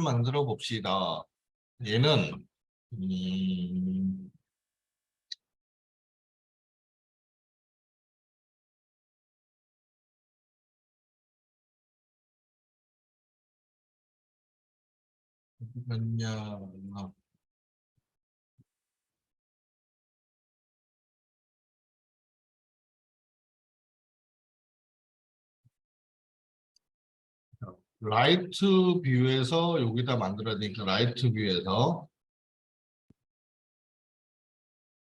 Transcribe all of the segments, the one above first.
만들어 봅시다. 얘는 음, 뭐냐, 라이트 뷰에서 여기다 만들어야 되니까 라이트 뷰에서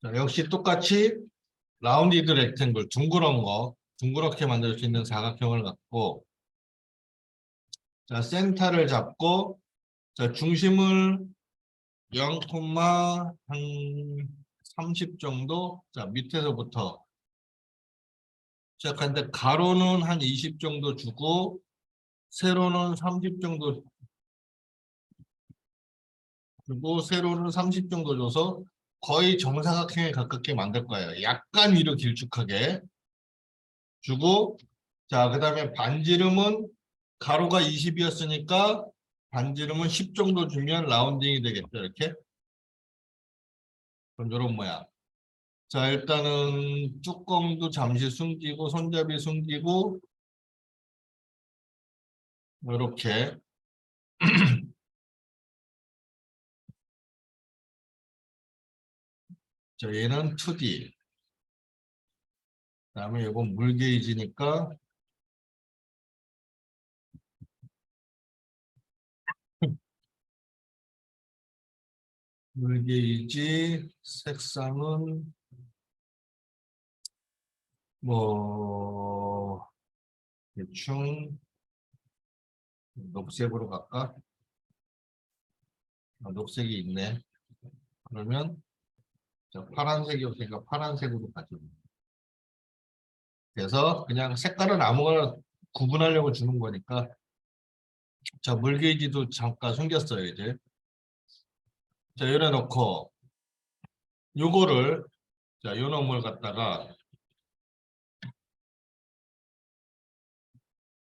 자, 역시 똑같이 라운디드 렉탱글 둥그런 거 둥그렇게 만들 수 있는 사각형을 갖고 자 센터를 잡고 자 중심을 0, 한 30 정도 자 밑에서부터 시작하는데 가로는 한 20 정도 주고 세로는 30 정도 주고 세로는 30 정도 줘서 거의 정사각형에 가깝게 만들 거예요. 약간 위로 길쭉하게 주고 자 그다음에 반지름은 가로가 20이었으니까 반지름은 10 정도 주면 라운딩이 되겠죠. 이렇게 그럼 이런 모양. 자 일단은 뚜껑도 잠시 숨기고 손잡이 숨기고 이렇게 자 얘는 2D 그다음에 이건 물 게이지니까 물 게이지 색상은 뭐 대충 녹색으로 갈까? 아, 녹색이 있네. 그러면 자, 파란색이 없으니까 파란색으로 가죠. 그래서 그냥 색깔은 아무거나 구분하려고 주는 거니까 자 물게이지도 잠깐 숨겼어요 이제. 자 이래 놓고 요거를 자 요 놈을 갖다가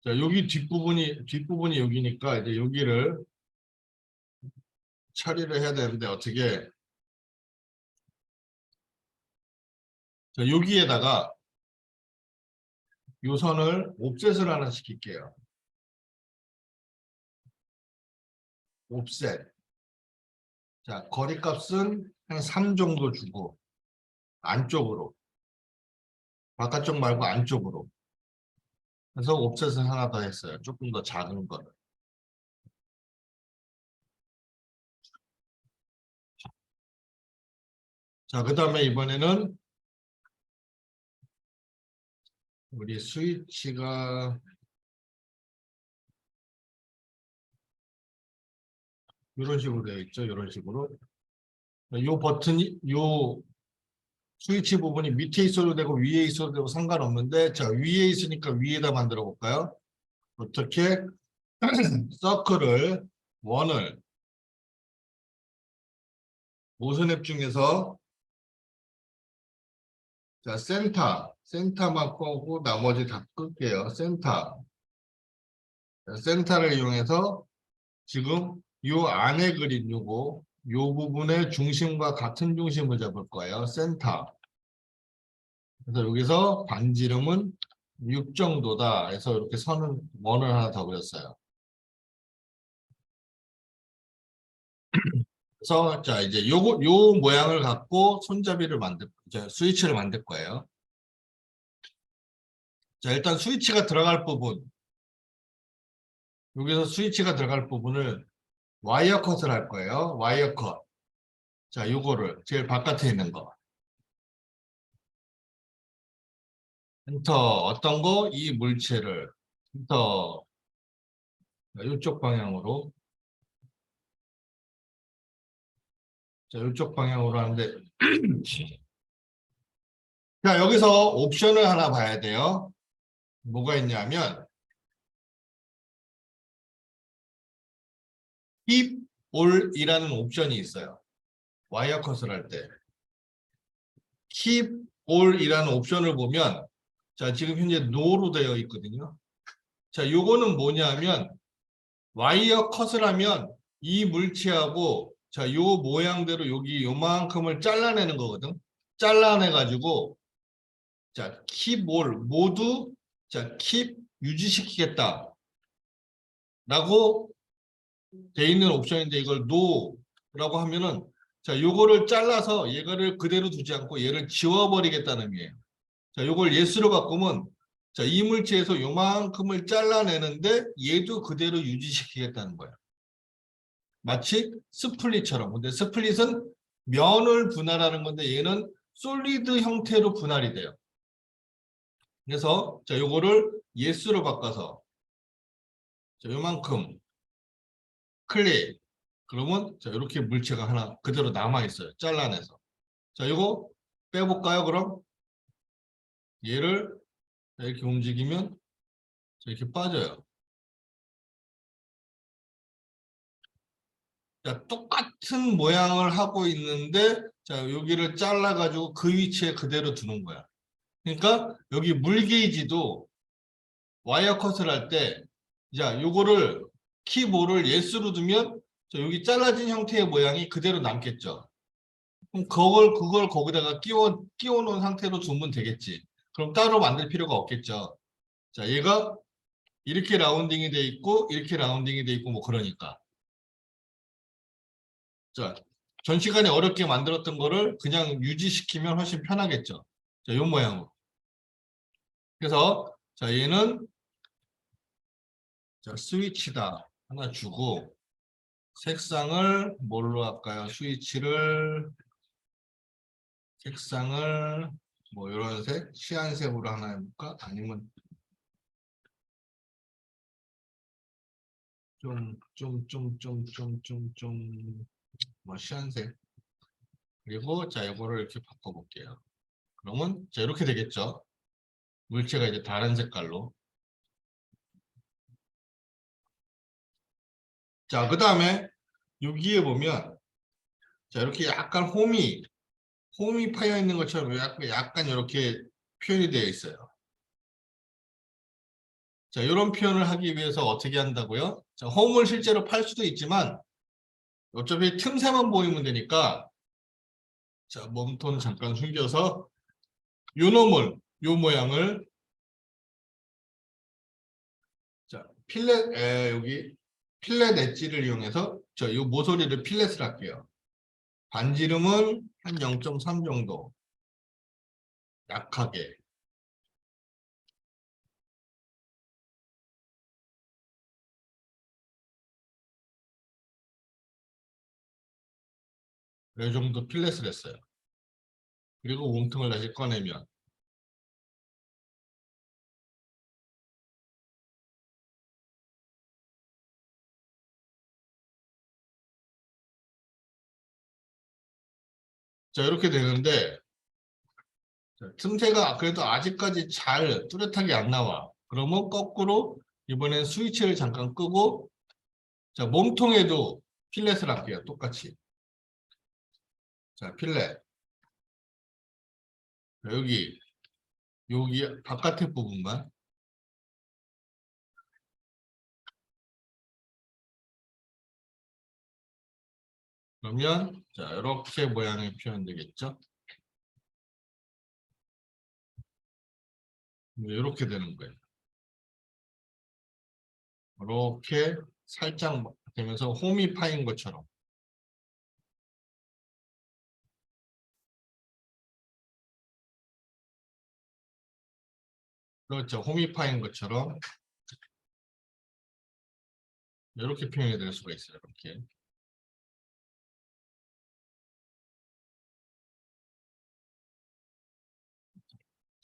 자 여기 뒷부분이 여기니까 이제 여기를 처리를 해야 되는데 어떻게 자 여기에다가 요 선을 옵셋을 하나 시킬게요. 옵셋. 자 거리값은 한 3 정도 주고 안쪽으로 바깥쪽 말고 안쪽으로 그래서 옵셋을 하나 더 했어요. 조금 더 작은 거를. 자, 그 다음에 이번에는 우리 스위치가 이런 식으로 되어 있죠. 이런 식으로. 이 버튼이, 요 스위치 부분이 밑에 있어도 되고 위에 있어도 되고 상관없는데 자, 위에 있으니까 위에다 만들어 볼까요? 어떻게? 서클을, 원을, 모선앱 중에서 자, 센터만 끄고 나머지 다 끌게요. 센터. 자, 센터를 이용해서 지금 요 안에 그린 요 부분의 중심과 같은 중심을 잡을 거예요. 센터. 그래서 여기서 반지름은 6 정도다. 해서 이렇게 원을 하나 더 그렸어요. 그래서 자 이제 요 모양을 갖고 손잡이를 이제 스위치를 만들 거예요. 자 일단 스위치가 들어갈 부분 여기서 스위치가 들어갈 부분을 와이어 컷을 할 거예요. 와이어 컷. 자 요거를 제일 바깥에 있는 거. 엔터 어떤 거? 이 물체를 엔터 이쪽 방향으로 자 이쪽 방향으로 하는데 자 여기서 옵션을 하나 봐야 돼요. 뭐가 있냐면 keep all이라는 옵션이 있어요. 와이어 컷을 할 때 keep all이라는 옵션을 보면 자 지금 현재 no로 되어 있거든요. 자 요거는 뭐냐면 와이어 컷을 하면 이 물체하고 자, 요 모양대로 여기 요만큼을 잘라내는 거거든. 잘라내 가지고 자, 킵올 모두 자, 킵 유지시키겠다. 라고 돼 있는 옵션인데 이걸 no라고 하면은 자, 요거를 잘라서 얘를 그대로 두지 않고 얘를 지워버리겠다는 의미예요. 자, 요걸 예스로 바꾸면 자, 이 물체에서 요만큼을 잘라내는데 얘도 그대로 유지시키겠다는 거야. 마치 스플릿처럼. 근데 스플릿은 면을 분할하는 건데 얘는 솔리드 형태로 분할이 돼요. 그래서 자, 요거를 예스로 바꿔서 자, 요만큼 클릭. 그러면 자, 이렇게 물체가 하나 그대로 남아 있어요. 잘라내서. 자, 요거 빼볼까요? 그럼 얘를 이렇게 움직이면 자, 이렇게 빠져요. 자, 똑같은 모양을 하고 있는데 자, 여기를 잘라가지고 그 위치에 그대로 두는 거야. 그러니까 여기 물 게이지도 와이어 컷을 할 때 자, 요거를 키5를 예스로 두면 자, 여기 잘라진 형태의 모양이 그대로 남겠죠. 그럼 그걸 거기다가 끼워 놓은 상태로 두면 되겠지. 그럼 따로 만들 필요가 없겠죠. 자, 얘가 이렇게 라운딩이 돼 있고 이렇게 라운딩이 돼 있고 뭐 그러니까. 자, 전 시간에 어렵게 만들었던 거를 그냥 유지시키면 훨씬 편하겠죠. 자, 이 모양으로. 그래서 자, 얘는 자, 스위치다 하나 주고 색상을 뭘로 할까요? 색상을 뭐 이런 색, 시안색으로 하나 해볼까? 아니면 뭐 시안색. 그리고 자, 이거를 이렇게 바꿔볼게요. 그러면 자, 이렇게 되겠죠. 물체가 이제 다른 색깔로. 자, 그 다음에 여기에 보면 자, 이렇게 약간 홈이 파여 있는 것처럼 약간 이렇게 표현이 되어 있어요. 자, 이런 표현을 하기 위해서 어떻게 한다고요? 자, 홈을 실제로 팔 수도 있지만 어차피 틈새만 보이면 되니까 자, 몸통 잠깐 숨겨서 요 놈을 요 모양을 자, 여기 필렛 엣지를 이용해서 저 요 모서리를 필렛을 할게요. 반지름은 한 0.3 정도 약하게 이 정도 필렛을 했어요. 그리고 몸통을 다시 꺼내면 자, 이렇게 되는데 자, 틈새가 그래도 아직까지 잘 뚜렷하게 안 나와. 그러면 거꾸로 이번엔 스위치를 잠깐 끄고 자, 몸통에도 필렛을 할게요. 똑같이. 자, 필렛. 여기 바깥의 부분만. 그러면 자, 이렇게 모양이 표현되겠죠? 이렇게 되는 거예요. 이렇게 살짝 되면서 홈이 파인 것처럼. 그렇죠. 홈이 파인 것처럼 이렇게 표현이 될 수가 있어요. 이렇게.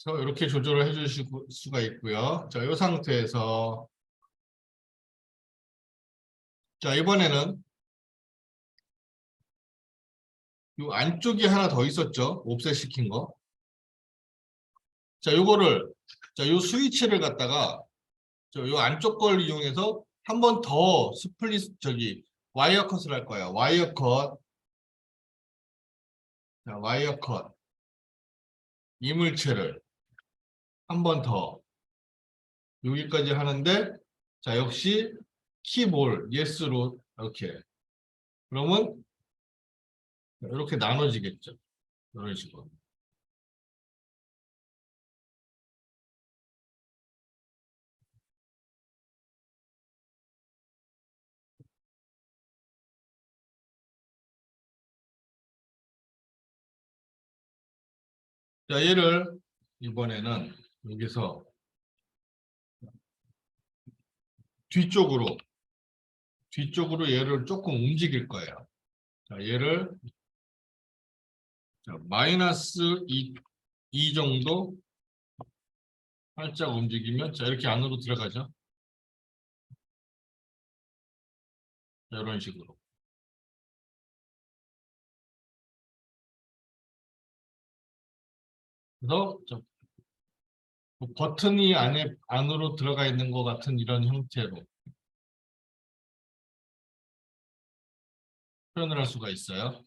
그래서 이렇게 조절을 해주실 수가 있고요. 자, 이 상태에서 자, 이번에는 이 안쪽에 하나 더 있었죠. 옵셋 시킨 거. 자, 요 스위치를 갖다가 요 안쪽 걸 이용해서 한 번 더 스플릿 와이어 컷을 할 거예요. 와이어 컷. 자, 와이어 컷. 이물체를 한 번 더 여기까지 하는데 자, 역시 키볼, 예스로 이렇게. 그러면 이렇게 나눠지겠죠. 이런 식으로. 자, 얘를 이번에는 여기서 뒤쪽으로 얘를 조금 움직일 거예요. 자, 얘를 자, 마이너스 2 정도 살짝 움직이면 자, 이렇게 안으로 들어가죠. 자, 이런 식으로. 그래서 버튼이 안으로 들어가 있는 것 같은 이런 형태로 표현을 할 수가 있어요.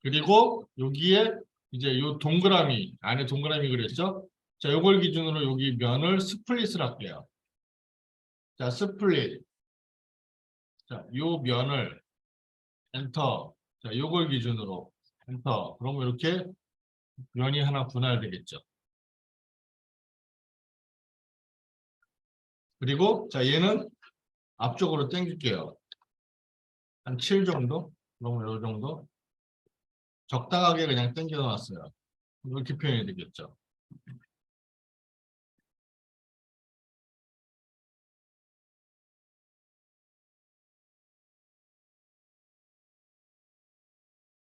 그리고 여기에 이제 요 동그라미, 안에 동그라미 그랬죠? 자, 요걸 기준으로 여기 면을 스플릿을 할게요. 자, 스플릿. 자, 요 면을 엔터. 자, 요걸 기준으로 엔터. 그러면 이렇게 면이 하나 분할되겠죠. 그리고 자, 얘는 앞쪽으로 당길게요. 한 7 정도? 그러면 요 정도? 적당하게 그냥 당겨 놨어요. 이렇게 표현이 되겠죠.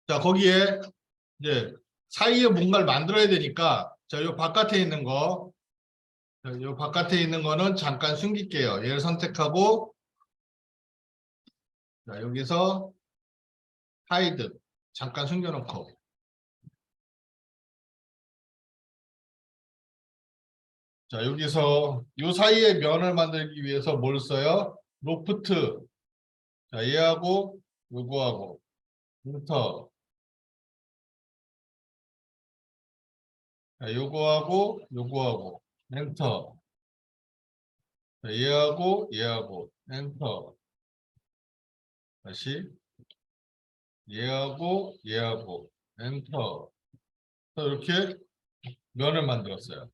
자, 거기에 이제 사이에 뭔가를 만들어야 되니까 자, 요 바깥에 있는 거, 자, 요 바깥에 있는 거는 잠깐 숨길게요. 얘를 선택하고 자, 여기서 하이드 잠깐 숨겨놓고 자, 여기서 요 사이에 면을 만들기 위해서 뭘 써요? 로프트. 자, 얘하고 요거하고 인터. 자, 요거하고 엔터. 자, 얘하고 엔터. 다시 얘하고 엔터. 이렇게 면을 만들었어요.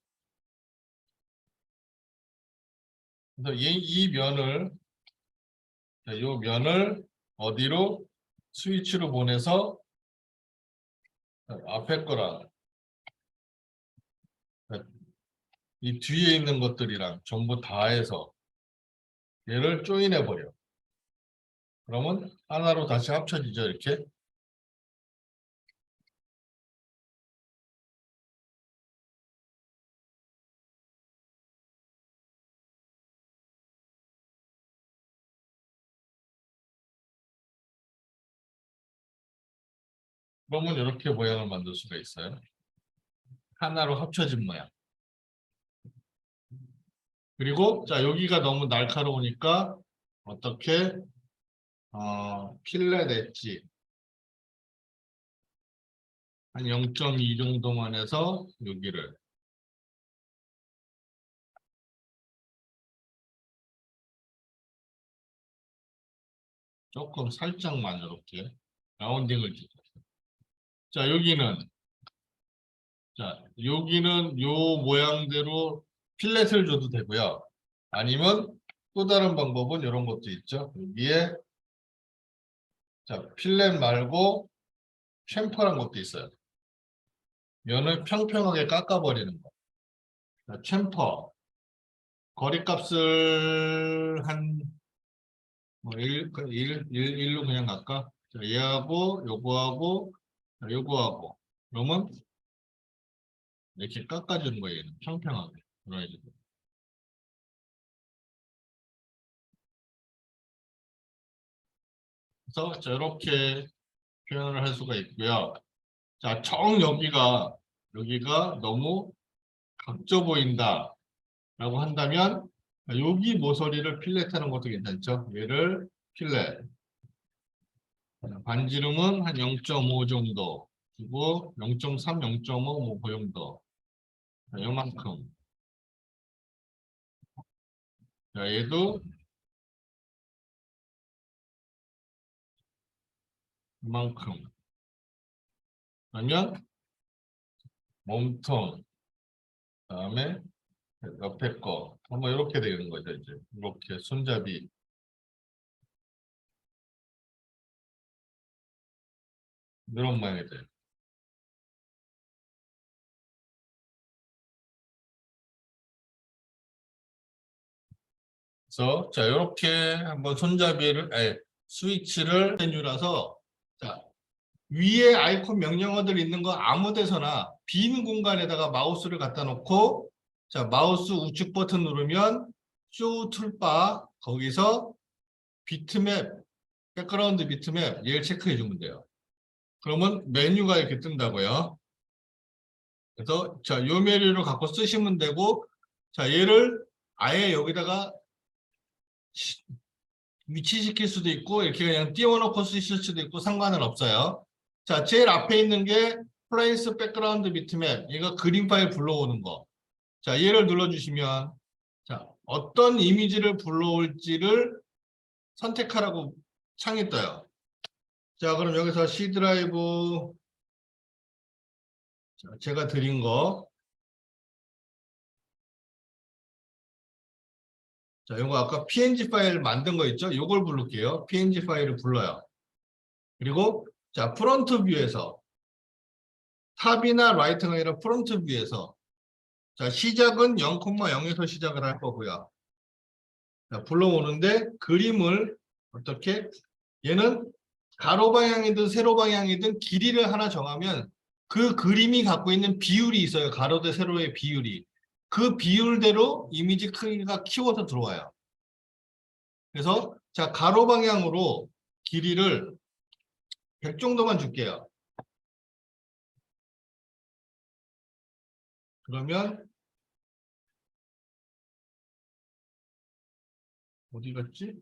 그래서 이 면을 자, 이 면을 어디로 스위치로 보내서 앞에 거랑 이 뒤에 있는 것들이랑 전부 다 해서 얘를 조인해 버려. 그러면 하나로 다시 합쳐지죠, 이렇게. 그러면 이렇게 모양을 만들 수가 있어요. 하나로 합쳐진 모양. 그리고 자, 여기가 너무 날카로우니까 어떻게 필렛 엣지 한 0.2 정도만 해서 여기를 조금 살짝만 이렇게 라운딩을 주죠. 자, 여기는 요 모양대로 필렛을 줘도 되고요. 아니면 또 다른 방법은 이런 것도 있죠. 여기에 자, 필렛 말고 챔퍼란 것도 있어요. 면을 평평하게 깎아버리는 거. 자, 챔퍼. 거리값을 한 뭐 1로 그냥 갈까? 자, 얘하고 요거하고 자, 요거하고 그러면 이렇게 깎아주는 거예요. 평평하게. 그런 식으로. 그래서 자, 이렇게 표현을 할 수가 있고요. 자, 여기가 너무 각져 보인다 라고 한다면 여기 모서리를 필렛하는 것도 괜찮죠. 얘를 필렛. 반지름은 한 0.5 정도 그리고 0.3, 0.5 뭐그 정도. 자, 요만큼. 자, 얘도 이만큼. 그러면 몸통, 그다음에 옆에 거 한번 이렇게 되는 거죠. 이제 이렇게 손잡이 이런 모양이 돼요. 그래서 자 이렇게 한번 손잡이를 스위치를 메뉴라서 자 위에 아이콘 명령어들 있는 거 아무 데서나 빈 공간에다가 마우스를 갖다 놓고 자 마우스 우측 버튼 누르면 쇼 툴바 거기서 비트맵 백그라운드 비트맵 얘를 체크해 주면 돼요. 그러면 메뉴가 이렇게 뜬다고요. 그래서 자 요 메뉴를 갖고 쓰시면 되고 자 얘를 아예 여기다가 위치시킬 수도 있고 이렇게 그냥 띄워놓고 쓰실 수도 있고 상관은 없어요. 자, 제일 앞에 있는 게 플레이스 백그라운드 비트맵. 얘가 그림 파일 불러오는 거. 자, 얘를 눌러주시면 자, 어떤 이미지를 불러올지를 선택하라고 창이 떠요. 자, 그럼 여기서 C 드라이브 자, 제가 드린 거. 자, 요거 아까 PNG 파일 만든 거 있죠? 요걸 부를게요. PNG 파일을 불러요. 그리고 자, 프론트 뷰에서 탑이나 라이트가 아니라 프론트 뷰에서 자, 시작은 0,0에서 시작을 할 거고요. 자, 불러오는데 그림을 어떻게 얘는 가로 방향이든 세로 방향이든 길이를 하나 정하면 그 그림이 갖고 있는 비율이 있어요. 가로 대 세로의 비율이. 그 비율대로 이미지 크기가 키워서 들어와요. 그래서 자, 가로 방향으로 길이를 100 정도만 줄게요. 그러면 어디 갔지?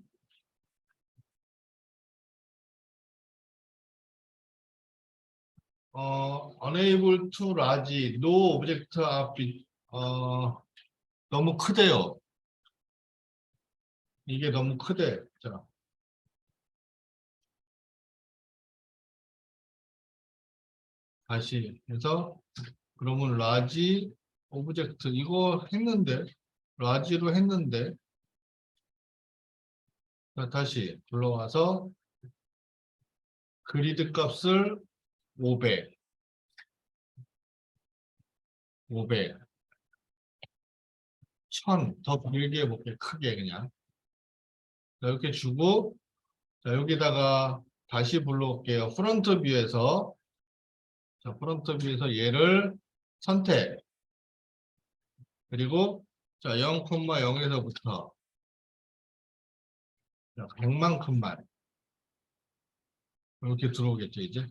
unable to large, no object are 너무 크대요. 이게 너무 크대. 자, 다시 해서 그러면 large 오브젝트 이거 했는데 라지로 했는데 자, 다시 불러와서 그리드 값을 500 1000 더 길게 해볼게 크게 그냥 자, 이렇게 주고 자, 여기다가 다시 불러올게요. 프론트 뷰에서 자, 프론트 뷰에서 얘를 선택 그리고 자 0,0에서부터 100만큼만 이렇게 들어오겠죠 이제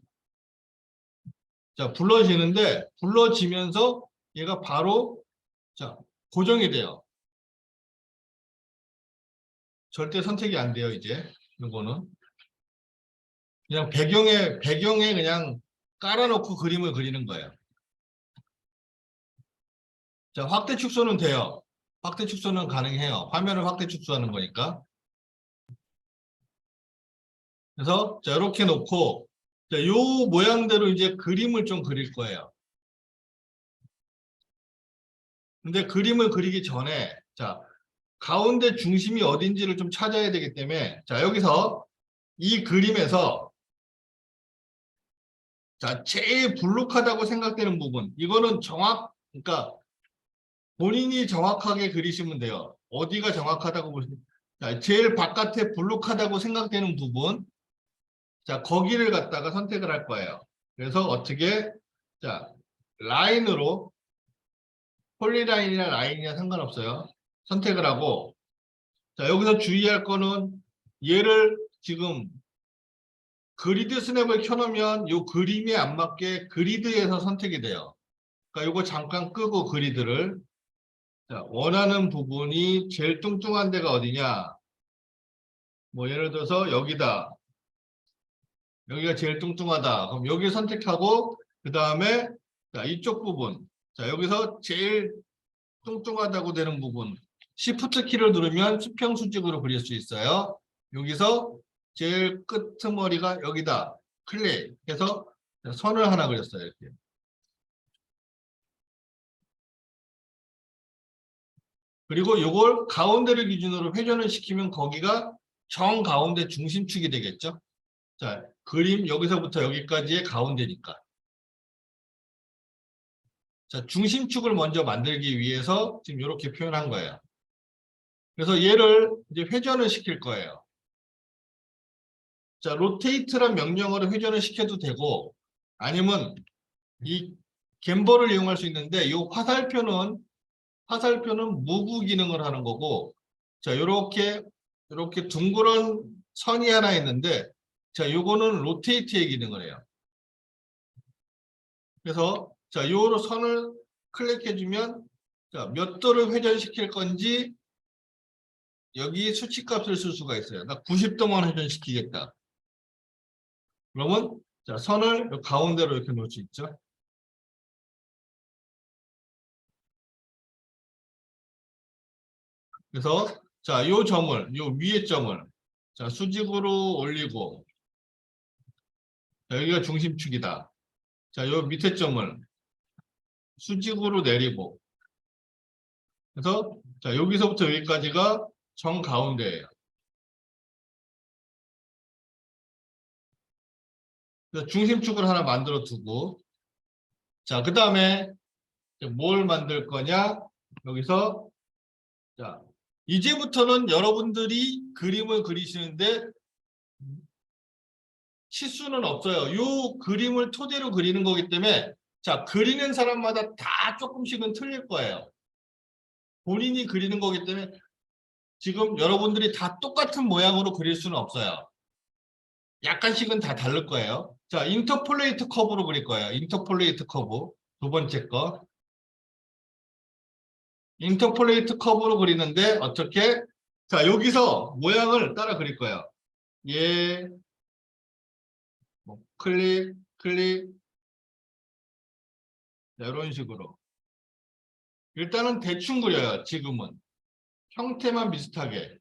자 불러지는데 불러지면서 얘가 바로 자 고정이 돼요. 절대 선택이 안 돼요 이제 이거는 그냥 배경에 그냥 깔아놓고 그림을 그리는 거예요. 자 확대 축소는 돼요. 확대 축소는 가능해요. 화면을 확대 축소하는 거니까. 그래서 자 이렇게 놓고 자, 요 모양대로 이제 그림을 좀 그릴 거예요. 근데 그림을 그리기 전에 자 가운데 중심이 어딘지를 좀 찾아야 되기 때문에 자 여기서 이 그림에서 자 제일 불룩하다고 생각되는 부분 이거는 그러니까 본인이 정확하게 그리시면 돼요. 어디가 정확하다고 보시면 자 제일 바깥에 불룩하다고 생각되는 부분 자 거기를 갖다가 선택을 할 거예요. 그래서 어떻게 자 라인으로 폴리라인이나 라인이나 상관없어요. 선택을 하고 자 여기서 주의할 거는 얘를 지금 그리드 스냅을 켜놓으면 이 그림에 안 맞게 그리드에서 선택이 돼요. 그러니까 이거 잠깐 끄고 그리드를 자, 원하는 부분이 제일 뚱뚱한 데가 어디냐? 뭐 예를 들어서 여기다. 여기가 제일 뚱뚱하다. 그럼 여기 선택하고 그 다음에 이쪽 부분. 자 여기서 제일 뚱뚱하다고 되는 부분. Shift 키를 누르면 수평 수직으로 그릴 수 있어요. 여기서 제일 끄트머리가 여기다. 클릭해서 선을 하나 그렸어요. 이렇게. 그리고 이걸 가운데를 기준으로 회전을 시키면 거기가 정 가운데 중심축이 되겠죠. 자, 그림 여기서부터 여기까지의 가운데니까. 자, 중심축을 먼저 만들기 위해서 지금 이렇게 표현한 거예요. 그래서 얘를 이제 회전을 시킬 거예요. 자, 로테이트란 명령어로 회전을 시켜도 되고, 아니면 이 갬버를 이용할 수 있는데, 이 화살표는 무브 기능을 하는 거고, 자, 이렇게 둥그런 선이 하나 있는데, 자, 요거는 로테이트의 기능을 해요. 그래서, 자, 요 선을 클릭해주면, 자, 몇 도를 회전시킬 건지, 여기 수치값을 쓸 수가 있어요. 나 90도만 회전시키겠다. 그러면, 자, 선을 가운데로 이렇게 놓을 수 있죠. 그래서, 자, 요 위에 점을, 자, 수직으로 올리고, 자, 여기가 중심축이다. 자, 요 밑에 점을 수직으로 내리고, 그래서, 자, 여기서부터 여기까지가 정 가운데예요. 그래서 중심축을 하나 만들어 두고, 자, 그 다음에 뭘 만들 거냐? 여기서, 자, 이제부터는 여러분들이 그림을 그리시는데 치수는 없어요. 요 그림을 토대로 그리는 거기 때문에, 자, 그리는 사람마다 다 조금씩은 틀릴 거예요. 본인이 그리는 거기 때문에 지금 여러분들이 다 똑같은 모양으로 그릴 수는 없어요. 약간씩은 다 다를 거예요. 자, 인터폴레이트 커브로 그릴 거예요. 인터폴레이트 커브. 두 번째 거. 인터폴레이트 커브로 그리는데 어떻게? 자, 여기서 모양을 따라 그릴 거예요. 예, 뭐 클릭, 클릭. 자, 이런 식으로. 일단은 대충 그려요. 지금은. 형태만 비슷하게.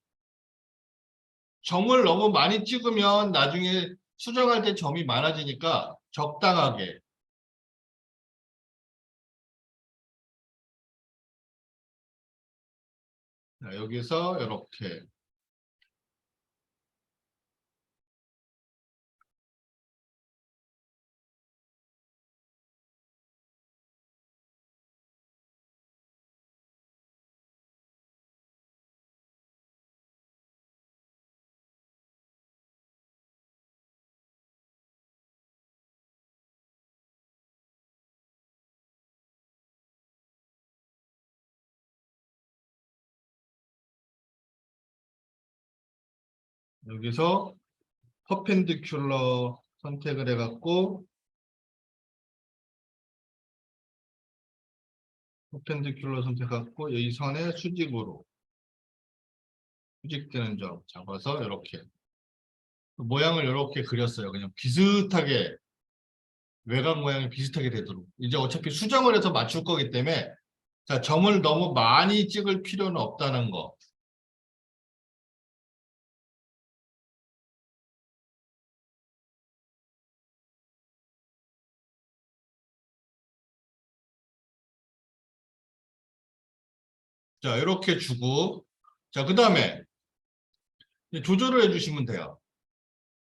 점을 너무 많이 찍으면 나중에 수정할 때 점이 많아지니까 적당하게. 자, 여기서 이렇게. 여기서 퍼펜디큘러 선택을 해갖고 퍼펜디큘러 선택해갖고 이 선의 수직되는 점 잡아서 이렇게 모양을 이렇게 그렸어요. 그냥 비슷하게 외곽 모양이 비슷하게 되도록. 이제 어차피 수정을 해서 맞출 거기 때문에 자, 점을 너무 많이 찍을 필요는 없다는 거. 자, 이렇게 주고 자, 그 다음에 조절을 해주시면 돼요.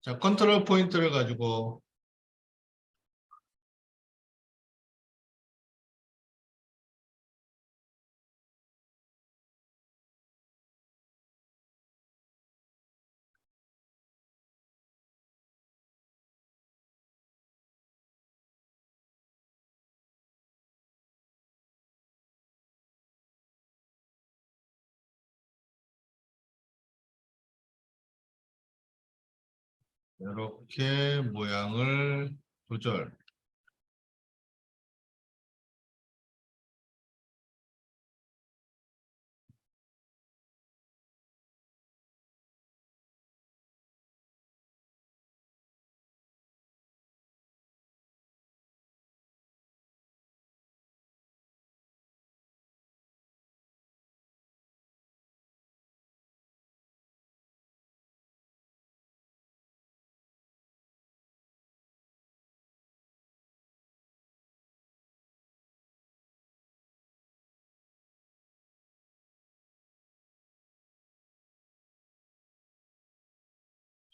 자, 컨트롤 포인트를 가지고 이렇게 모양을 조절.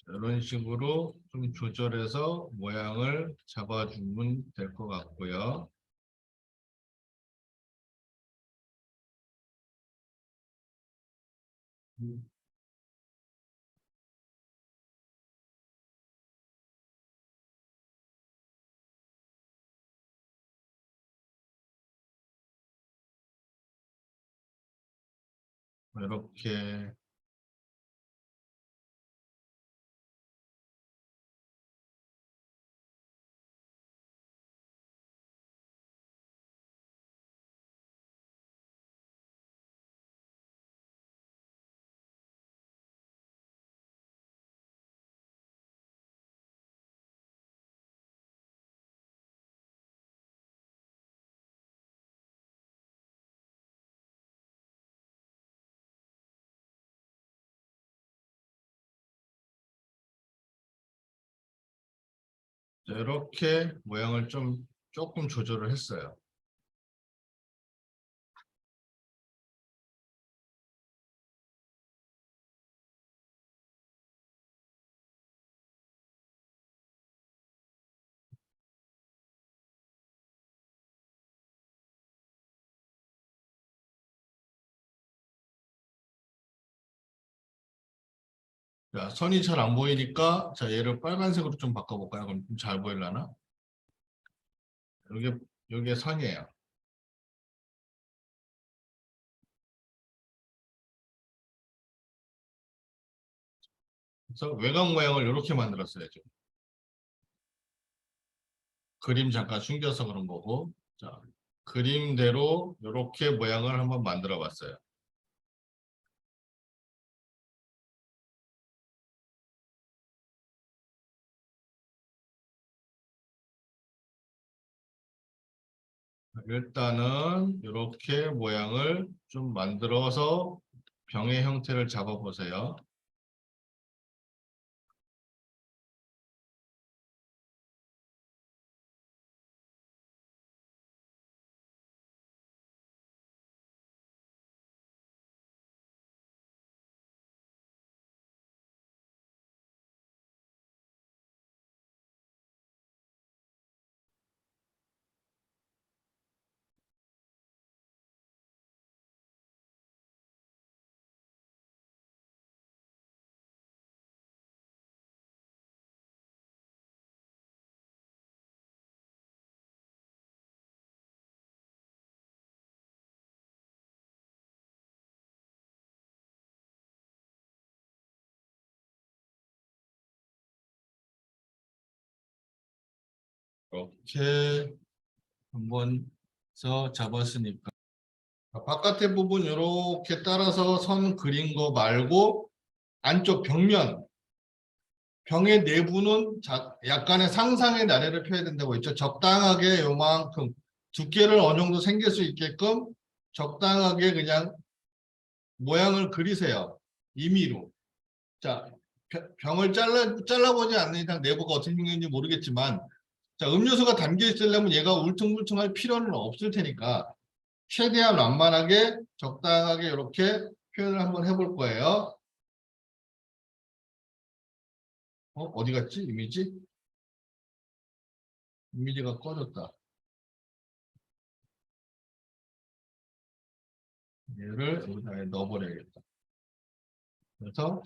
이런 식으로 좀 조절해서 모양을 잡아주면 될 것 같고요. 이렇게 이렇게 모양을 좀 조금 조절을 했어요. 자, 선이 잘 안 보이니까 자, 얘를 빨간색으로 좀 바꿔볼까요? 그럼 좀 잘 보이려나? 여기 선이에요. 그래서 외곽 모양을 이렇게 만들었어요. 지금. 그림 잠깐 숨겨서 그런 거고. 자, 그림대로 이렇게 모양을 한번 만들어 봤어요. 일단은 이렇게 모양을 좀 만들어서 병의 형태를 잡아 보세요. 이렇게 한번 서 잡았으니까 바깥의 부분 이렇게 따라서 선 그린 거 말고 안쪽 벽면 병의 내부는 약간의 상상의 나래를 펴야 된다고 했죠. 적당하게 요만큼 두께를 어느 정도 생길 수 있게끔 적당하게 그냥 모양을 그리세요. 임의로. 자, 병을 잘라보지 않는 이상 내부가 어떻게 생겼는지 모르겠지만 자, 음료수가 담겨 있으려면 얘가 울퉁불퉁할 필요는 없을 테니까 최대한 완만하게 적당하게 이렇게 표현을 한번 해볼 거예요. 어디 갔지? 이미지? 이미지가 꺼졌다. 얘를 여기다 넣어버려야겠다. 그래서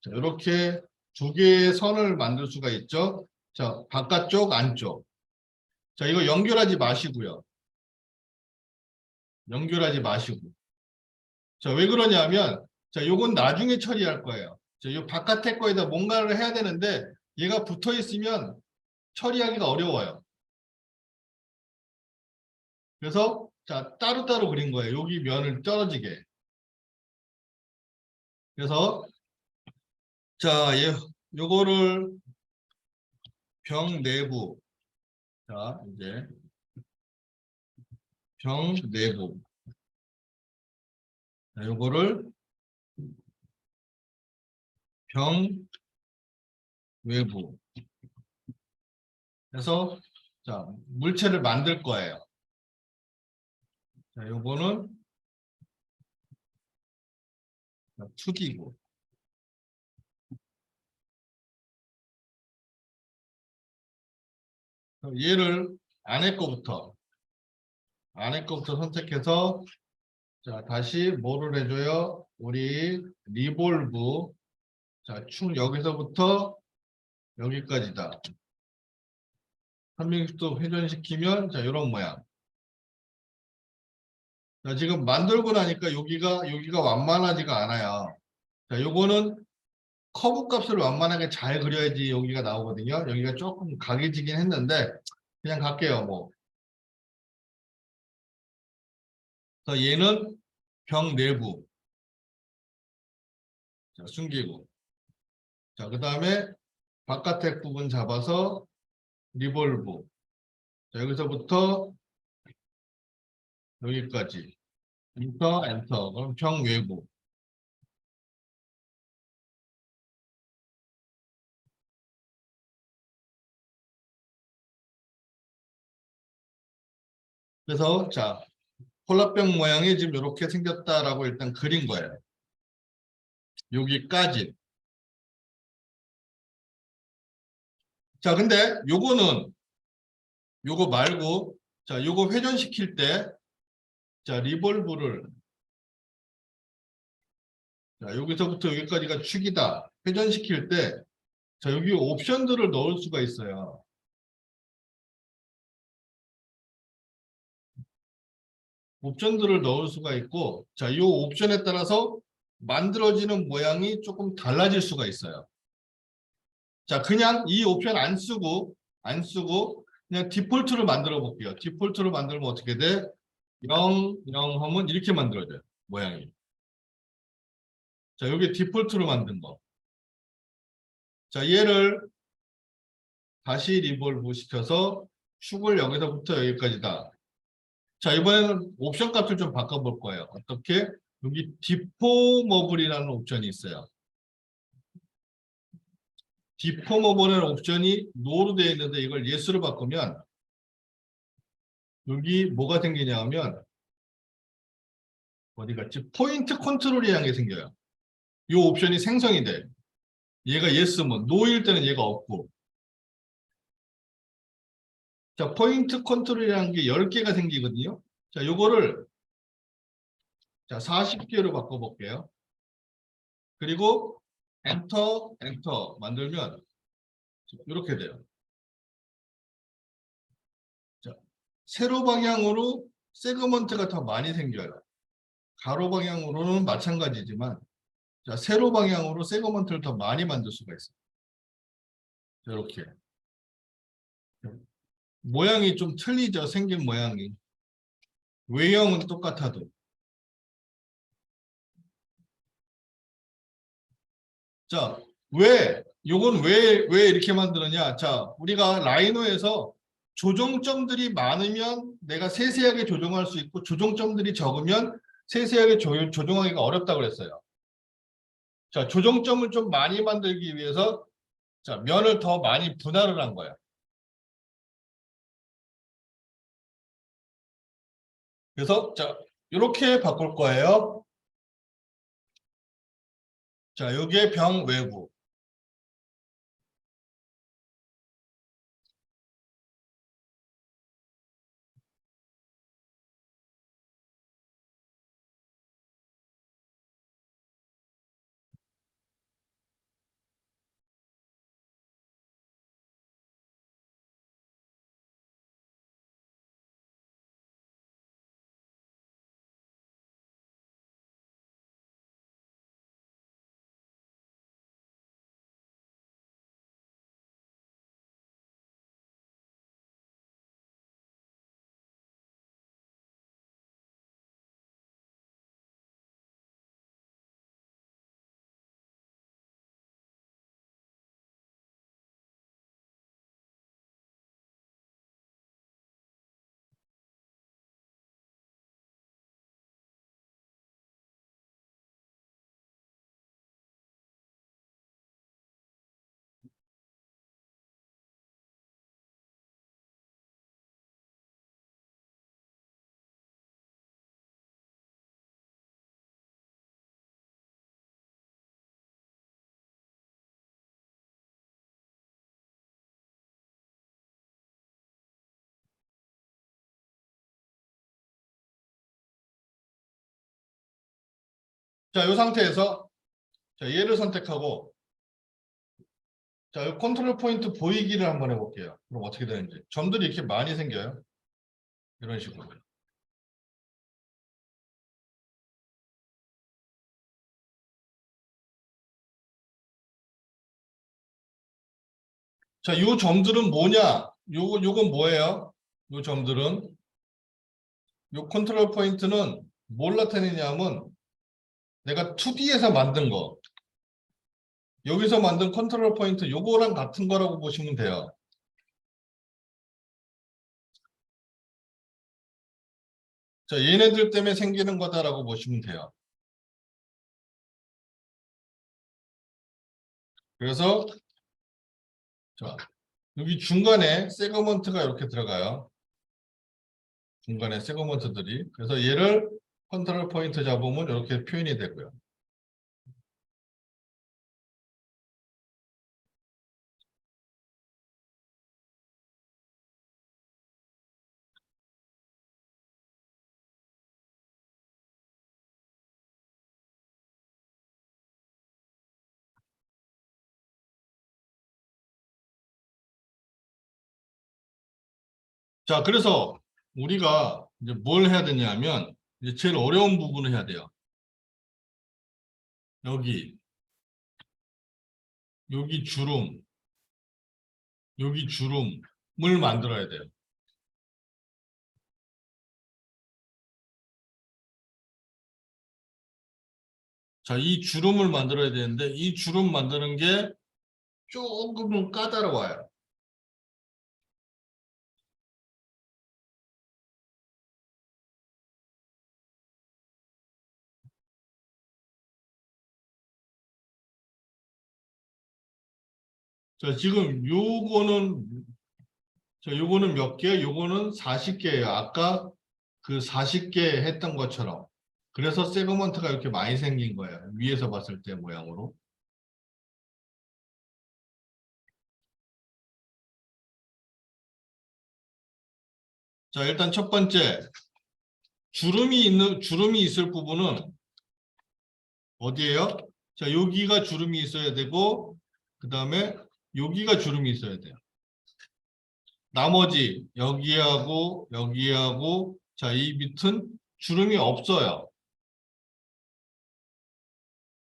자, 이렇게 두 개의 선을 만들 수가 있죠. 자, 바깥쪽, 안쪽. 자, 이거 연결하지 마시고요. 연결하지 마시고. 자, 왜 그러냐면, 자, 요건 나중에 처리할 거예요. 자, 요 바깥에 거에다 뭔가를 해야 되는데, 얘가 붙어 있으면 처리하기가 어려워요. 그래서, 자, 따로따로 그린 거예요. 여기 면을 떨어지게. 그래서, 자, 요거를 병 내부. 자, 이제 병 내부. 자, 요거를 병 외부. 그래서 자, 물체를 만들 거예요. 자, 요거는 축이고. 얘를 안에 거부터 선택해서 자, 다시 뭐를 해줘요? 우리 리볼브. 자, 축 여기서부터 여기까지다. 360도 회전시키면 자, 이런 모양. 자, 지금 만들고 나니까 여기가 완만하지가 않아요. 자, 요거는 커브 값을 완만하게 잘 그려야지 여기가 나오거든요. 여기가 조금 각해지긴 했는데 그냥 갈게요. 뭐. 그래서 얘는 병 내부. 자, 숨기고. 자, 그 다음에 바깥에 부분 잡아서 리볼브. 자, 여기서부터 여기까지. 엔터. 그럼 병 외부. 그래서 자, 콜라병 모양이 지금 이렇게 생겼다라고 일단 그린 거예요. 여기까지. 자, 근데 요거 말고 자, 요거 회전시킬 때 자, 리볼브를 자, 여기서부터 여기까지가 축이다. 회전시킬 때 자, 여기 옵션들을 넣을 수가 있어요. 옵션들을 넣을 수가 있고 자, 이 옵션에 따라서 만들어지는 모양이 조금 달라질 수가 있어요. 자, 그냥 이 옵션 안 쓰고 그냥 디폴트를 만들어 볼게요. 디폴트를 만들면 어떻게 돼? 0, 0 하면 이렇게 만들어져요. 모양이. 자, 여기 디폴트로 만든 거. 자, 얘를 다시 리볼브 시켜서 축을 여기서부터 여기까지다. 자, 이번에는 옵션 값을 좀 바꿔볼 거예요. 어떻게? 여기 디포머블이라는 옵션이 있어요. 디포머블이라는 옵션이 노로 되어 있는데 이걸 예스로 바꾸면 여기 뭐가 생기냐 하면 어디 갔지? 포인트 컨트롤이라는 게 생겨요. 이 옵션이 생성이 돼. 얘가 예스면 노일 때는 얘가 없고. 자, 포인트 컨트롤이라는 게 10개가 생기거든요. 자, 요거를 자, 40개로 바꿔볼게요. 그리고 엔터 만들면 이렇게 돼요. 자, 세로 방향으로 세그먼트가 더 많이 생겨요. 가로 방향으로는 마찬가지지만 자, 세로 방향으로 세그먼트를 더 많이 만들 수가 있어요. 이렇게. 모양이 좀 틀리죠. 생긴 모양이. 외형은 똑같아도. 자, 요건 왜 이렇게 만드느냐? 자, 우리가 라이노에서 조정점들이 많으면 내가 세세하게 조정할 수 있고 조정점들이 적으면 세세하게 조정하기가 어렵다고 그랬어요. 자, 조정점을 좀 많이 만들기 위해서 자, 면을 더 많이 분할을 한 거야. 그래서 자, 이렇게 바꿀 거예요. 자, 여기에 병 외부. 자, 이 상태에서 자, 얘를 선택하고 자, 이 컨트롤 포인트 보이기를 한번 해볼게요. 그럼 어떻게 되는지. 점들이 이렇게 많이 생겨요. 이런 식으로. 자, 이 점들은 뭐냐? 요건 뭐예요? 이 점들은 이 컨트롤 포인트는 뭘 나타내냐면 내가 2D에서 만든 거 여기서 만든 컨트롤 포인트 요거랑 같은 거라고 보시면 돼요. 자, 얘네들 때문에 생기는 거다라고 보시면 돼요. 그래서 자, 여기 중간에 세그먼트가 이렇게 들어가요. 중간에 세그먼트들이. 그래서 얘를 컨트롤 포인트 잡으면 이렇게 표현이 되고요. 자, 그래서 우리가 이제 뭘 해야 되냐면 이제 제일 어려운 부분을 해야 돼요. 여기, 여기 주름, 여기 주름을 만들어야 돼요. 자, 이 주름을 만들어야 되는데 이 주름 만드는 게 조금은 까다로워요. 자, 지금 요거는 몇 개? 요거는 40개예요. 아까 그 40개 했던 것처럼. 그래서 세그먼트가 이렇게 많이 생긴 거예요. 위에서 봤을 때 모양으로. 자, 일단 첫 번째, 주름이 있을 부분은 어디예요? 자, 여기가 주름이 있어야 되고, 그 다음에 여기가 주름이 있어야 돼요. 나머지 여기하고 자, 이 밑은 주름이 없어요.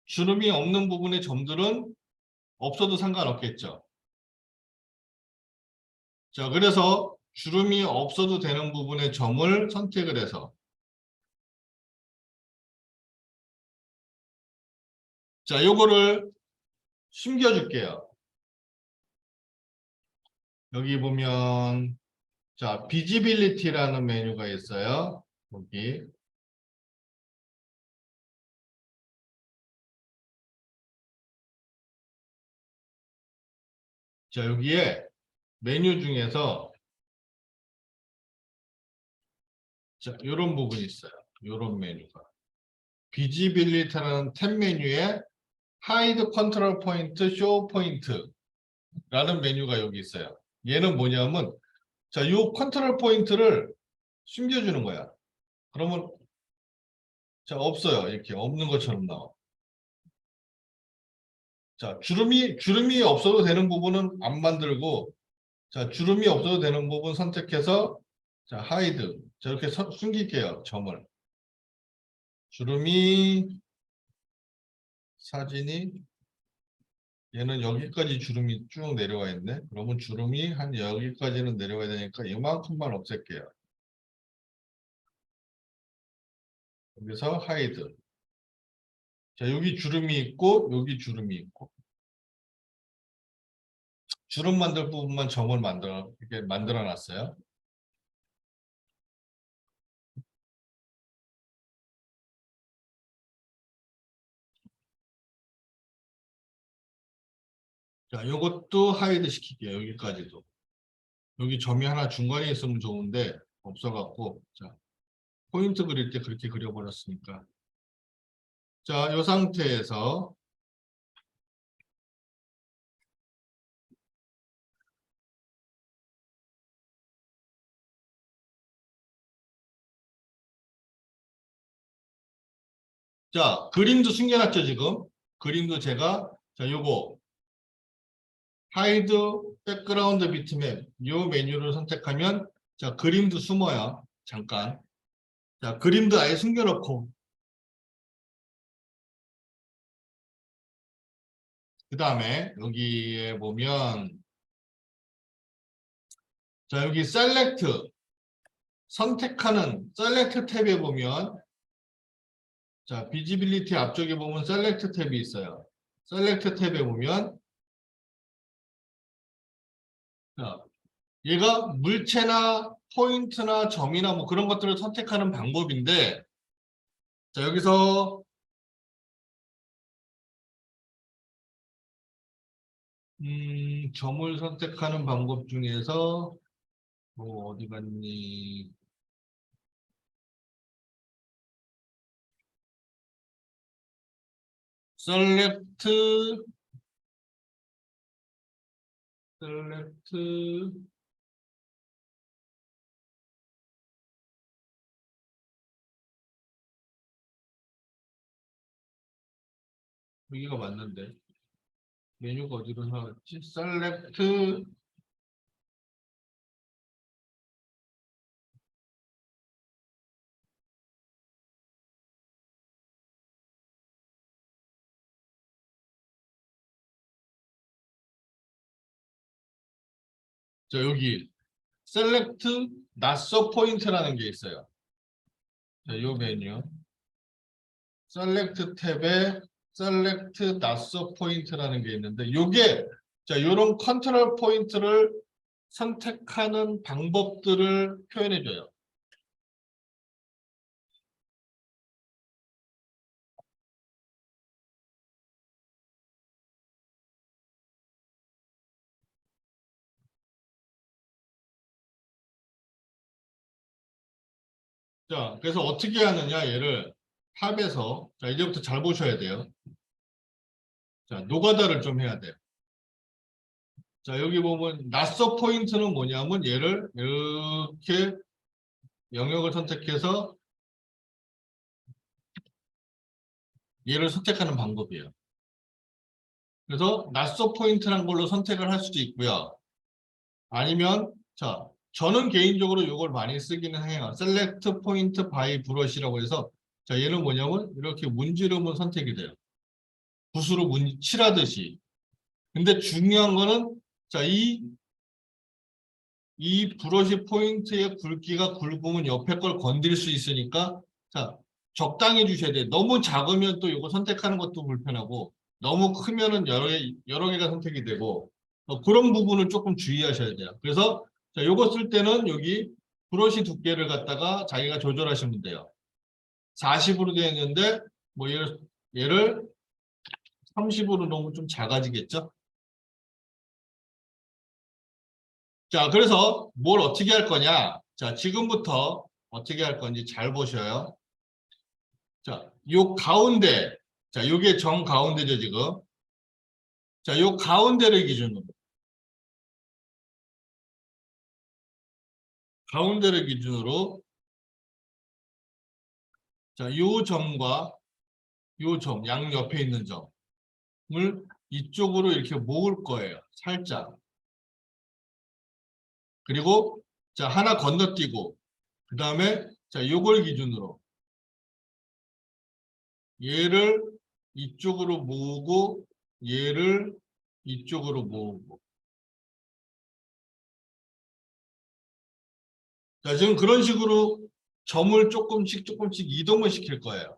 주름이 없는 부분의 점들은 없어도 상관없겠죠. 자, 그래서 주름이 없어도 되는 부분의 점을 선택을 해서 자, 요거를 숨겨줄게요. 여기 보면 자, 비지빌리티라는 메뉴가 있어요. 여기. 자, 여기에 메뉴 중에서 자, 요런 부분이 있어요. 요런 메뉴가. 비지빌리티라는 탭 메뉴에 하이드 컨트롤 포인트, 쇼 포인트라는 메뉴가 여기 있어요. 얘는 뭐냐면 자, 요 컨트롤 포인트를 숨겨주는 거야. 그러면 자, 없어요. 이렇게 없는 것처럼 나와. 자, 주름이 없어도 되는 부분은 안 만들고 자, 주름이 없어도 되는 부분 선택해서 자, 하이드. 자, 이렇게 숨길게요. 점을. 주름이 사진이 얘는 여기까지 주름이 쭉 내려와 있네. 그러면 주름이 한 여기까지는 내려와야 되니까 이만큼만 없앨게요. 여기서 하이드. 자, 여기 주름이 있고 여기 주름이 있고 주름 만들 부분만 점을 이렇게 만들어 놨어요. 자, 요것도 하이드 시킬게요. 여기까지도. 여기 점이 하나 중간에 있으면 좋은데 없어갖고 자, 포인트 그릴 때 그렇게 그려버렸으니까 자, 이 상태에서 자, 그림도 숨겨놨죠, 지금. 그림도 제가, 자, 요거, 하이드 백그라운드 비트맵, 요 메뉴를 선택하면, 자, 그림도 숨어요. 잠깐. 자, 그림도 아예 숨겨놓고, 그 다음에 여기에 보면, 자, 여기 셀렉트, 선택하는 셀렉트 탭에 보면, 자, 비지빌리티 앞쪽에 보면 셀렉트 탭이 있어요. 셀렉트 탭에 보면, 자, 얘가 물체나 포인트나 점이나 뭐 그런 것들을 선택하는 방법인데, 자, 여기서 점을 선택하는 방법 중에서 뭐 어디 갔니? 셀렉트, 셀렉트, 여기가 맞는데 메뉴가 어디로 나왔지? 셀렉트, 자, 여기 셀렉트 낯서 포인트라는 게 있어요. 자, 요 메뉴 셀렉트 탭에 셀렉트 낯서 포인트라는 게 있는데 요게 자, 요런 컨트롤 포인트를 선택하는 방법들을 표현해 줘요. 자, 그래서 어떻게 하느냐 얘를 탑에서 자, 이제부터 잘 보셔야 돼요. 자, 노가다를 좀 해야 돼요. 자, 여기 보면 낯서 포인트는 뭐냐면 얘를 이렇게 영역을 선택해서 얘를 선택하는 방법이에요. 그래서 낯서 포인트란 걸로 선택을 할 수도 있고요. 아니면 자, 저는 개인적으로 이걸 많이 쓰기는 해요. 셀렉트 포인트 바이 브러쉬라고 해서 자, 얘는 뭐냐면 이렇게 문지르면 선택이 돼요. 붓으로 칠하듯이. 근데 중요한 거는 자, 이 브러쉬 포인트의 굵기가 굵으면 옆에 걸 건드릴 수 있으니까 자, 적당히 주셔야 돼요. 너무 작으면 또 이거 선택하는 것도 불편하고 너무 크면은 여러 개가 선택이 되고 그런 부분을 조금 주의하셔야 돼요. 그래서 자, 요거 쓸 때는 여기 브러쉬 두께를 갖다가 자기가 조절하시면 돼요. 40으로 되어 있는데 뭐 얘를 30으로 놓으면 좀 작아지겠죠? 자, 그래서 뭘 어떻게 할 거냐? 자, 지금부터 어떻게 할 건지 잘 보셔요. 자, 요 가운데, 자, 요게 정 가운데죠, 지금. 자, 요 가운데를 기준으로, 가운데를 기준으로, 자, 요 점과 요 점, 양 옆에 있는 점을 이쪽으로 이렇게 모을 거예요. 살짝. 그리고, 자, 하나 건너뛰고, 그 다음에, 자, 요걸 기준으로 얘를 이쪽으로 모으고, 얘를 이쪽으로 모으고. 자, 지금 그런 식으로 점을 조금씩 조금씩 이동을 시킬 거예요.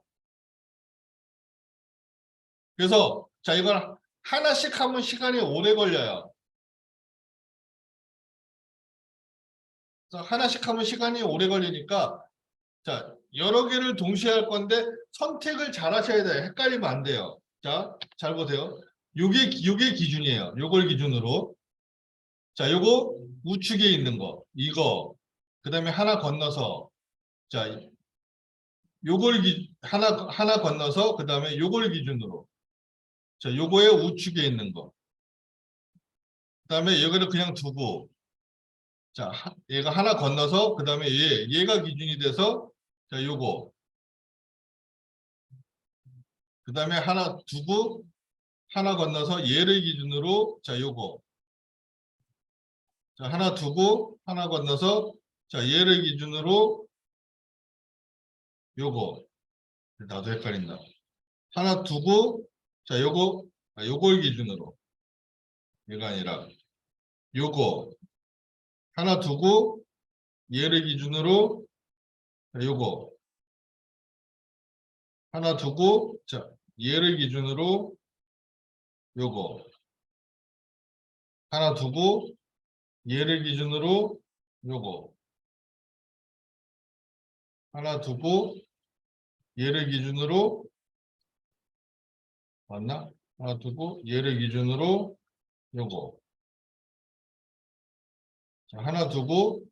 그래서 자, 이걸 하나씩 하면 시간이 오래 걸려요. 하나씩 하면 시간이 오래 걸리니까 자, 여러 개를 동시에 할 건데 선택을 잘 하셔야 돼요. 헷갈리면 안 돼요. 자, 잘 보세요. 요게 기준이에요. 요걸 기준으로. 자, 요거 우측에 있는 거. 이거. 그다음에 하나 건너서 자, 하나 건너서 그다음에 요걸 기준으로. 자, 요거의 우측에 있는 거. 그다음에 여기를 그냥 두고 자, 얘가 하나 건너서 그다음에 얘가 기준이 돼서 자, 요거. 그 다음에 하나 두고 하나 건너서 얘를 기준으로 자 요거 자 하나 두고 하나 건너서 자 얘를 기준으로 요거 나도 헷갈린다. 하나 두고 자 요거 요걸 기준으로 얘가 아니라 요거 하나 두고 얘를 기준으로 자, 요거 하나 두고 자 얘를 기준으로 요거 하나 두고 얘를 기준으로 요거 하나 두고 얘를 기준으로 맞나? 하나 두고 얘를 기준으로 요거 자, 하나 두고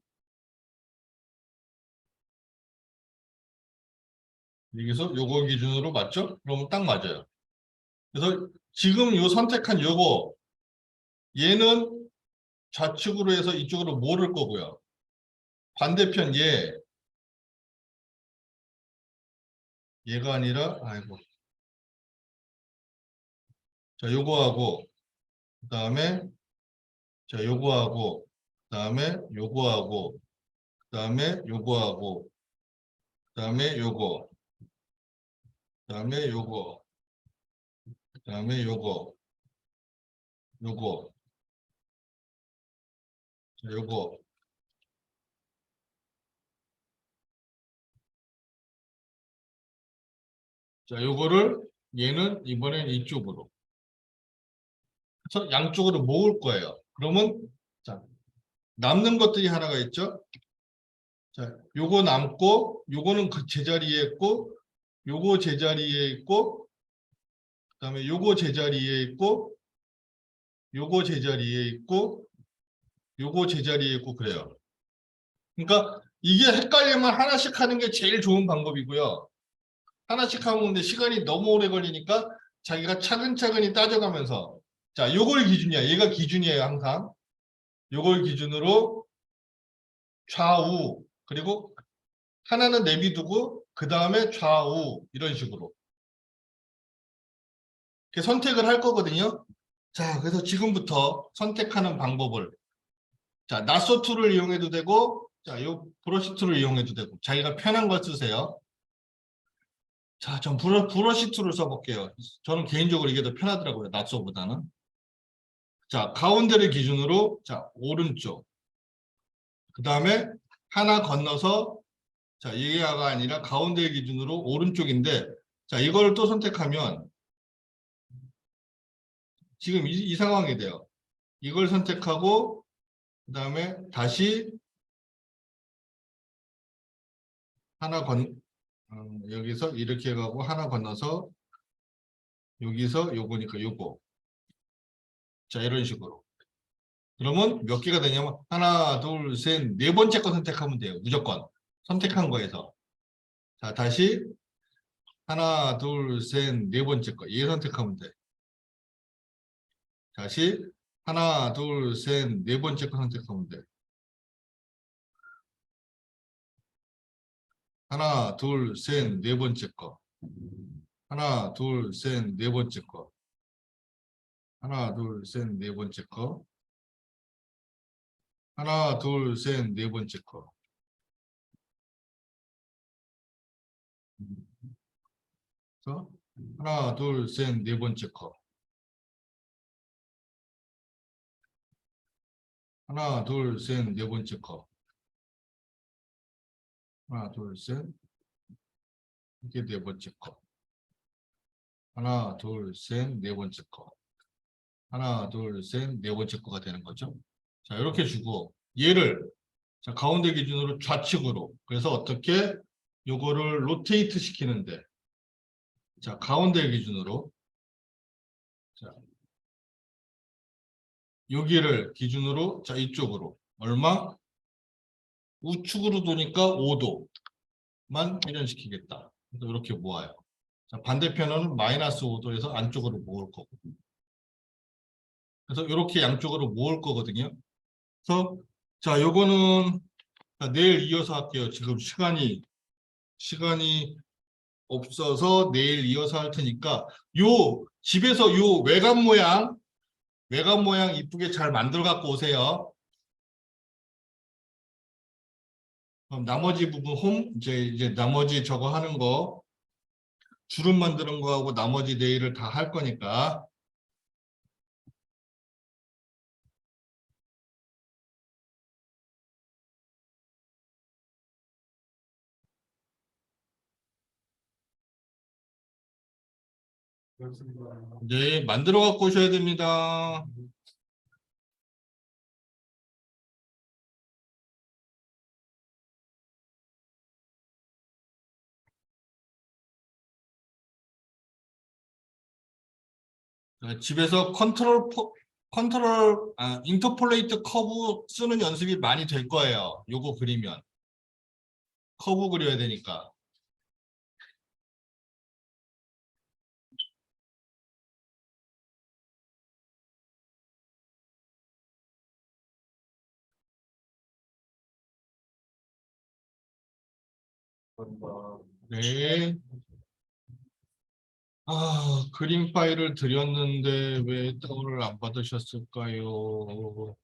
여기서 요거 기준으로 맞죠? 그러면 딱 맞아요. 그래서 지금 요 선택한 요거 얘는 좌측으로 해서 이쪽으로 모를 거고요. 반대편 얘가 아니라 아이고 자 요거하고 그다음에 자 요거하고 그다음에 요거하고 그다음에 요거하고 그다음에 요거 그다음에 요거 그다음에 요거 자 요거 자 요거를 얘는 이번엔 이쪽으로 그래서 양쪽으로 모을 거예요. 그러면 자 남는 것들이 하나가 있죠. 자, 요거 남고 요거는 그 제자리에 있고 요거 제자리에 있고 그다음에 요거 제자리에 있고 요거 제자리에 있고 요거 제자리에 있고 그래요. 그러니까 이게 헷갈리면 하나씩 하는 게 제일 좋은 방법이고요. 하나씩 하면 근데 시간이 너무 오래 걸리니까 자기가 차근차근히 따져가면서 자, 요걸 기준이야. 얘가 기준이에요, 항상. 요걸 기준으로 좌우 그리고 하나는 내비두고 그 다음에 좌우 이런 식으로 이렇게 선택을 할 거거든요. 자, 그래서 지금부터 선택하는 방법을 자, 낫소 툴을 이용해도 되고 자, 요 브러쉬 툴을 이용해도 되고 자기가 편한 걸 쓰세요. 자, 전 브러쉬 툴을 써볼게요. 저는 개인적으로 이게 더 편하더라고요. 낫소보다는. 자, 가운데를 기준으로 자, 오른쪽. 그 다음에 하나 건너서 자, 얘가 아니라 가운데 기준으로 오른쪽인데 자, 이걸 또 선택하면 지금 이 상황이 돼요. 이걸 선택하고 그 다음에 다시 하나 여기서 이렇게 가고 하나 건너서 여기서 요거니까 요거 자 이런 식으로 그러면 몇 개가 되냐면 하나 둘 셋 네 번째 거 선택하면 돼요. 무조건 선택한 거에서 자 다시 하나 둘 셋 네 번째 거 얘 선택하면 돼. 다시 하나 둘 셋 네 번째 거 선택하면 돼. 하나 둘 셋 네 번째 거 하나 둘 셋 네 번째 거 하나 둘 셋 네 번째 거 하나 둘 셋 네 번째 거 그래서 하나 둘 셋 네 번째 거 하나 둘 셋 네 번째 거 하나 둘 셋 이게 네 번째 거 하나 둘 셋 네 번째 거 하나 둘 셋 네 번째 거가 되는 거죠. 자 이렇게 주고 얘를 자, 가운데 기준으로 좌측으로 그래서 어떻게 요거를 로테이트 시키는데 자 가운데 기준으로 자 여기를 기준으로 자 이쪽으로 얼마 우측으로 도니까 5도만 회전시키겠다. 그래서 이렇게 모아요. 자, 반대편은 마이너스 5도에서 안쪽으로 모을 거고. 그래서 이렇게 양쪽으로 모을 거거든요. 그래서 자, 요거는 내일 이어서 할게요. 지금 시간이 없어서 내일 이어서 할 테니까 요 집에서 요 외관 모양 이쁘게 잘 만들어 갖고 오세요. 그럼 나머지 부분 이제 나머지 저거 하는 거 주름 만드는 거하고 나머지 내일을 다 할 거니까. 네, 만들어 갖고 오셔야 됩니다. 집에서 인터폴레이트 커브 쓰는 연습이 많이 될 거예요. 요거 그리면 커브 그려야 되니까. 네. 그림 파일을 드렸는데 왜 다운을 안 받으셨을까요?